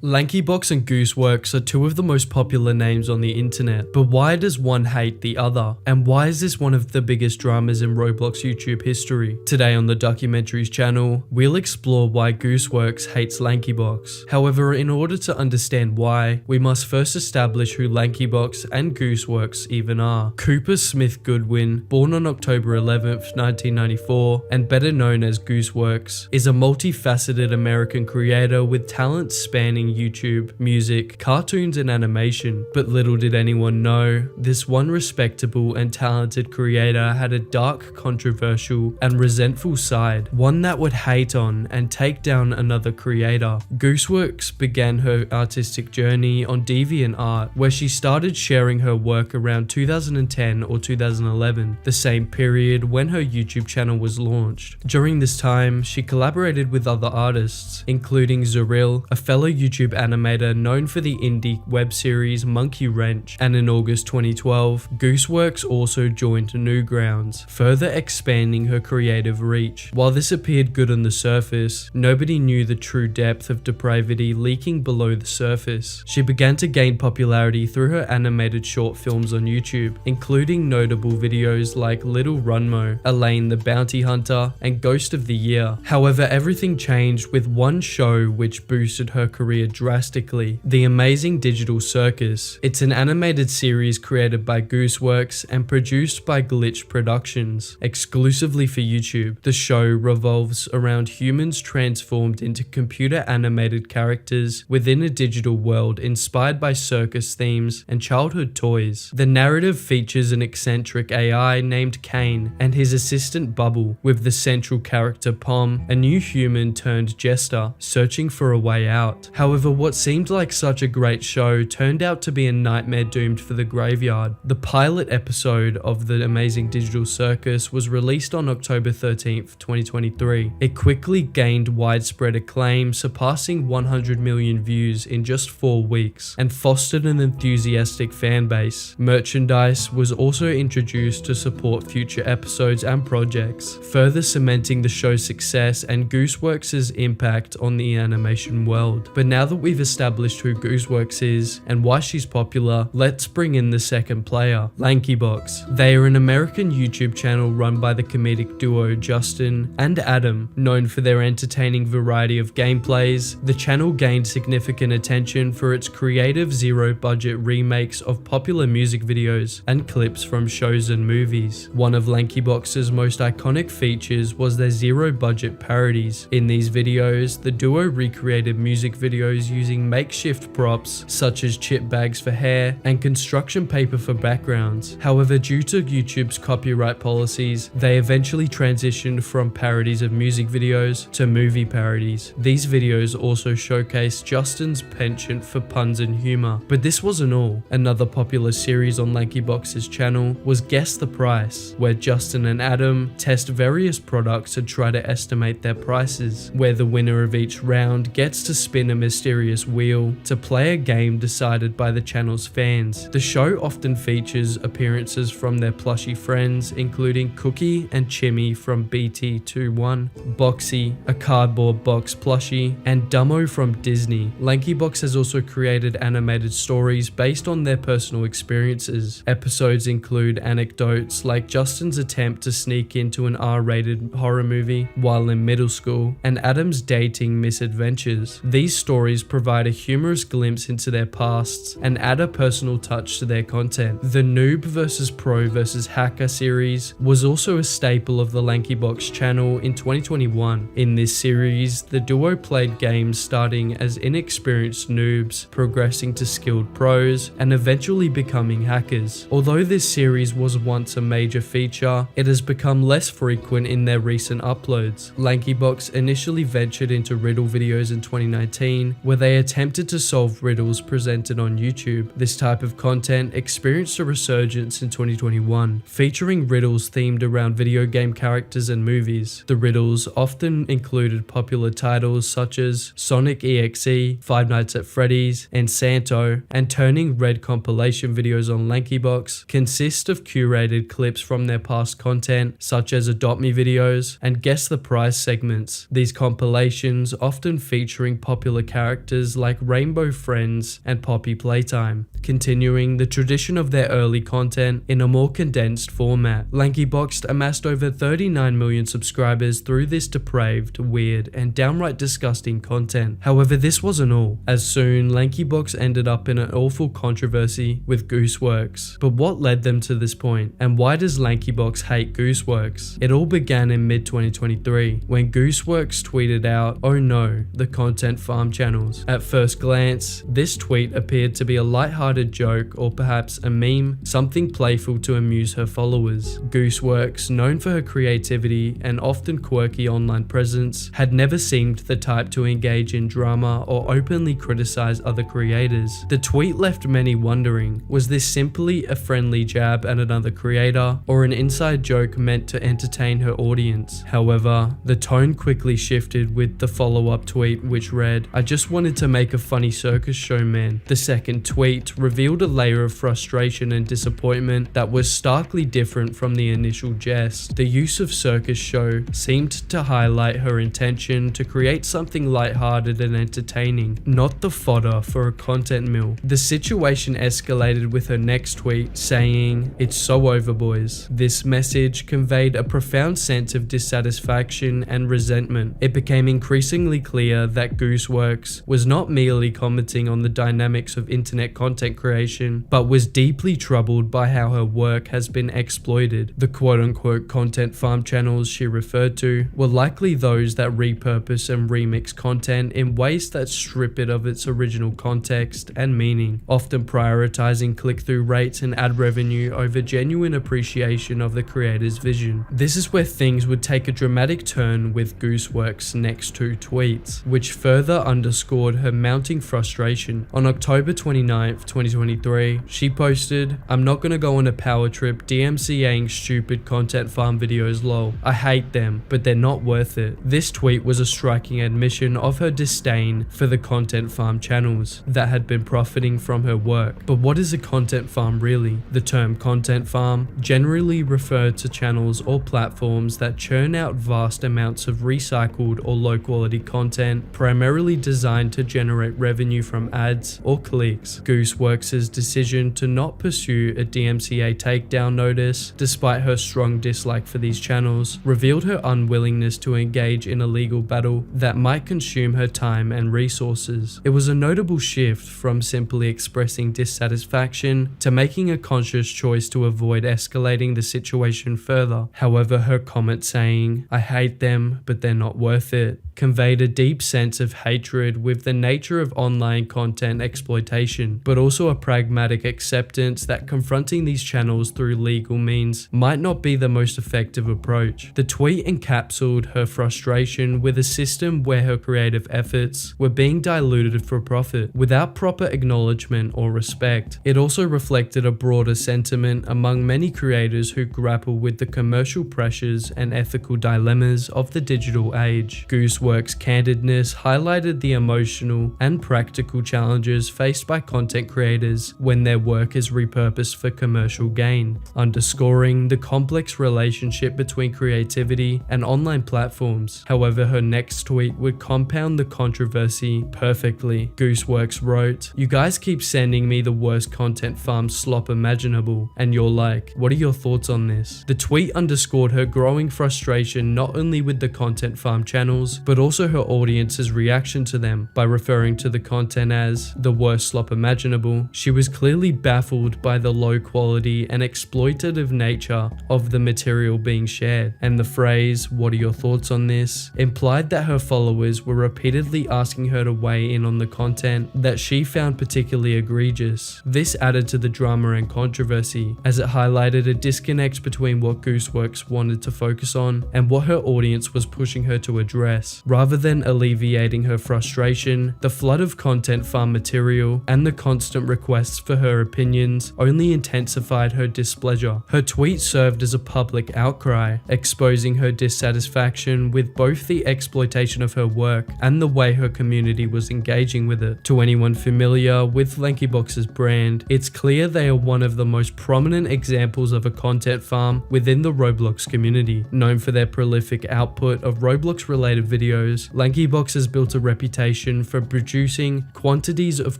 Lankybox and GooseWorX are two of the most popular names on the internet, but why does one hate the other? And why is this one of the biggest dramas in Roblox YouTube history? Today on the Documentaries channel, we'll explore why GooseWorX hates Lankybox. However, in order to understand why, we must first establish who Lankybox and GooseWorX even are. Cooper Smith Goodwin, born on October 11th, 1994, and better known as GooseWorX, is a multifaceted American creator with talents spanning YouTube, music, cartoons, and animation. But little did anyone know, this one respectable and talented creator had a dark, controversial, and resentful side, one that would hate on and take down another creator. GooseWorX began her artistic journey on DeviantArt, where she started sharing her work around 2010 or 2011, the same period when her YouTube channel was launched. During this time, she collaborated with other artists, including Zuril, a fellow YouTube animator known for the indie web series Monkey Wrench, and in August 2012, GooseWorX also joined Newgrounds, further expanding her creative reach. While this appeared good on the surface, nobody knew the true depth of depravity leaking below the surface. She began to gain popularity through her animated short films on YouTube, including notable videos like Little Runmo, Elaine the Bounty Hunter, and Ghost of the Year. However, everything changed with one show which boosted her career drastically: The Amazing Digital Circus. It's an animated series created by GooseWorX and produced by Glitch Productions, exclusively for YouTube. The show revolves around humans transformed into computer animated characters within a digital world inspired by circus themes and childhood toys. The narrative features an eccentric AI named Kane and his assistant Bubble, with the central character Pom, a new human turned jester, searching for a way out. However, what seemed like such a great show turned out to be a nightmare doomed for the graveyard. The pilot episode of The Amazing Digital Circus was released on October 13th, 2023. It quickly gained widespread acclaim, surpassing 100 million views in just 4 weeks, and fostered an enthusiastic fan base. Merchandise was also introduced to support future episodes and projects, further cementing the show's success and GooseWorX's impact on the animation world. But now that we've established who GooseWorX is and why she's popular, let's bring in the second player, Lankybox. They are an American YouTube channel run by the comedic duo Justin and Adam. Known for their entertaining variety of gameplays, the channel gained significant attention for its creative zero-budget remakes of popular music videos and clips from shows and movies. One of Lankybox's most iconic features was their zero-budget parodies. In these videos, the duo recreated music videos using makeshift props such as chip bags for hair and construction paper for backgrounds. However, due to YouTube's copyright policies, they eventually transitioned from parodies of music videos to movie parodies. These videos also showcase Justin's penchant for puns and humor. But this wasn't all. Another popular series on Lankybox's channel was Guess the Price, where Justin and Adam test various products and try to estimate their prices, where the winner of each round gets to spin a mysterious wheel to play a game decided by the channel's fans. The show often features appearances from their plushy friends, including Cookie and Chimmy from BT21, Boxy, a cardboard box plushie, and Dumbo from Disney. Lankybox has also created animated stories based on their personal experiences. Episodes include anecdotes like Justin's attempt to sneak into an R-rated horror movie while in middle school, and Adam's dating misadventures. These stories provide a humorous glimpse into their pasts and add a personal touch to their content. The Noob vs Pro vs Hacker series was also a staple of the Lankybox channel in 2021. In this series, the duo played games starting as inexperienced noobs, progressing to skilled pros, and eventually becoming hackers. Although this series was once a major feature, it has become less frequent in their recent uploads. Lankybox initially ventured into riddle videos in 2019, where they attempted to solve riddles presented on YouTube. This type of content experienced a resurgence in 2021, featuring riddles themed around video game characters and movies. The riddles often included popular titles such as Sonic EXE, Five Nights at Freddy's, and Santo, and turning red compilation videos on Lankybox consist of curated clips from their past content, such as Adopt Me videos and Guess the Price segments. These compilations, often featuring popular characters characters like Rainbow Friends and Poppy Playtime, continuing the tradition of their early content in a more condensed format. Lankybox amassed over 39 million subscribers through this depraved, weird, and downright disgusting content. However, this wasn't all, as soon Lankybox ended up in an awful controversy with GooseWorX. But what led them to this point, and why does Lankybox hate GooseWorX? It all began in mid-2023 when GooseWorX tweeted out, "Oh no, the content farm channels." At first glance, this tweet appeared to be a lighthearted joke or perhaps a meme, something playful to amuse her followers. GooseWorX, known for her creativity and often quirky online presence, had never seemed the type to engage in drama or openly criticize other creators. The tweet left many wondering, was this simply a friendly jab at another creator or an inside joke meant to entertain her audience? However, the tone quickly shifted with the follow-up tweet, which read, "I just wanted to make a funny circus show, man." The second tweet revealed a layer of frustration and disappointment that was starkly different from the initial jest. The use of circus show seemed to highlight her intention to create something lighthearted and entertaining, not the fodder for a content mill. The situation escalated with her next tweet saying, "It's so over, boys." This message conveyed a profound sense of dissatisfaction and resentment. It became increasingly clear that GooseWorX was not merely commenting on the dynamics of internet content creation, but was deeply troubled by how her work has been exploited. The quote-unquote content farm channels she referred to were likely those that repurpose and remix content in ways that strip it of its original context and meaning, often prioritizing click-through rates and ad revenue over genuine appreciation of the creator's vision. This is where things would take a dramatic turn with GooseWorX's next two tweets, which further underscored her mounting frustration. On October 29th, 2023, she posted, "I'm not gonna go on a power trip DMCAing stupid content farm videos lol. I hate them, but they're not worth it." This tweet was a striking admission of her disdain for the content farm channels that had been profiting from her work. But what is a content farm really? The term content farm generally referred to channels or platforms that churn out vast amounts of recycled or low quality content, primarily designed to generate revenue from ads or clicks. GooseWorX's decision to not pursue a DMCA takedown notice, despite her strong dislike for these channels, revealed her unwillingness to engage in a legal battle that might consume her time and resources. It was a notable shift from simply expressing dissatisfaction to making a conscious choice to avoid escalating the situation further. However, her comment saying, "I hate them, but they're not worth it," conveyed a deep sense of hatred with the nature of online content exploitation, but also a pragmatic acceptance that confronting these channels through legal means might not be the most effective approach. The tweet encapsulated her frustration with a system where her creative efforts were being diluted for profit, without proper acknowledgement or respect. It also reflected a broader sentiment among many creators who grapple with the commercial pressures and ethical dilemmas of the digital age. GooseWorX's candidness highlighted the emotional and practical challenges faced by content creators when their work is repurposed for commercial gain, underscoring the complex relationship between creativity and online platforms. However, her next tweet would compound the controversy perfectly. GooseWorX wrote, "You guys keep sending me the worst content farm slop imaginable, and you're like, what are your thoughts on this?" The tweet underscored her growing frustration not only with the content farm channels, but also her audience's reaction to them. By referring to the content as the worst slop imaginable, she was clearly baffled by the low quality and exploitative nature of the material being shared, and the phrase, "What are your thoughts on this?" implied that her followers were repeatedly asking her to weigh in on the content that she found particularly egregious. This added to the drama and controversy, as it highlighted a disconnect between what GooseWorX wanted to focus on and what her audience was pushing her to address. Rather than alleviating her frustration, the flood of content farm material and the constant requests for her opinions only intensified her displeasure. Her tweet served as a public outcry, exposing her dissatisfaction with both the exploitation of her work and the way her community was engaging with it. To anyone familiar with Lankybox's brand, it's clear they are one of the most prominent examples of a content farm within the Roblox community, known for their prolific output of Roblox-related videos videos, Lankybox has built a reputation for producing quantities of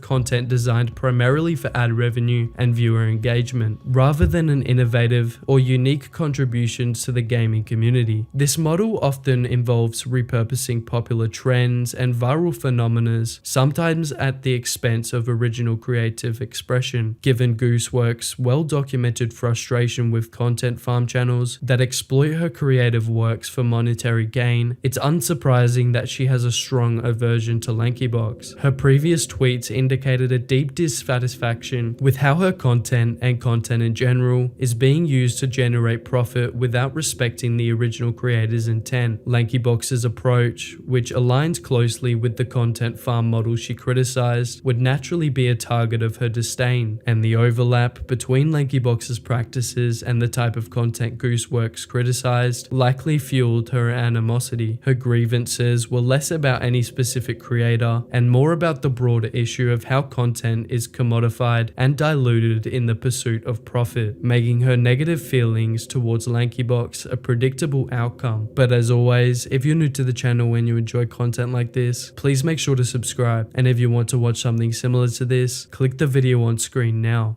content designed primarily for ad revenue and viewer engagement, rather than an innovative or unique contributions to the gaming community. This model often involves repurposing popular trends and viral phenomena, sometimes at the expense of original creative expression. Given GooseWorX' well-documented frustration with content farm channels that exploit her creative works for monetary gain, it's unsurprising that she has a strong aversion to Lankybox. Her previous tweets indicated a deep dissatisfaction with how her content and content in general is being used to generate profit without respecting the original creator's intent. Lankybox's approach, which aligns closely with the content farm model she criticized, would naturally be a target of her disdain, and the overlap between Lankybox's practices and the type of content GooseWorX criticized likely fueled her animosity. Her grievances were less about any specific creator and more about the broader issue of how content is commodified and diluted in the pursuit of profit, making her negative feelings towards Lankybox a predictable outcome. But as always, if you're new to the channel and you enjoy content like this, please make sure to subscribe, and if you want to watch something similar to this, click the video on screen now.